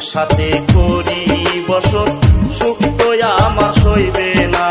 সাথে করি বসত, সুখ তো আমার সইবে না।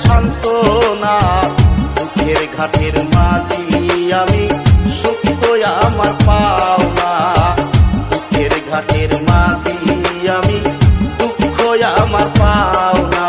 সান্ত্বনা দুঃখের ঘাটের মাঝি আমি, সুখ তো আমার পাওনা। দুঃখের ঘাটের মাঝি আমি, দুঃখ আমার পাওনা।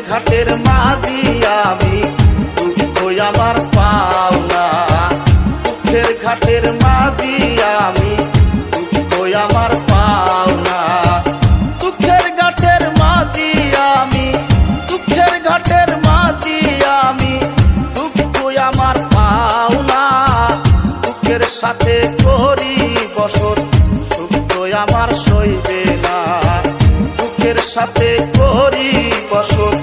ঘাটের মাঝি আমি, দুঃখ আমার পাওনা। দুঃখের ঘাটের মাঝি আমি, দুঃখ আমার পাওনা। দুঃখের ঘাটের মাঝি আমি, দুঃখের ঘাটের মাঝি আমি, দুঃখ আমার পাওনা। দুঃখের সাথে করি বসত, সুখ তো আমার সইবে না। দুঃখের সাথে করি বসত,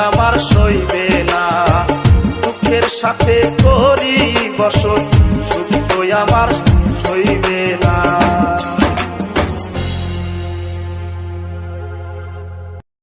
আমার সইবে না। দুঃখের সাথে করি বসত, সুখ তো আমার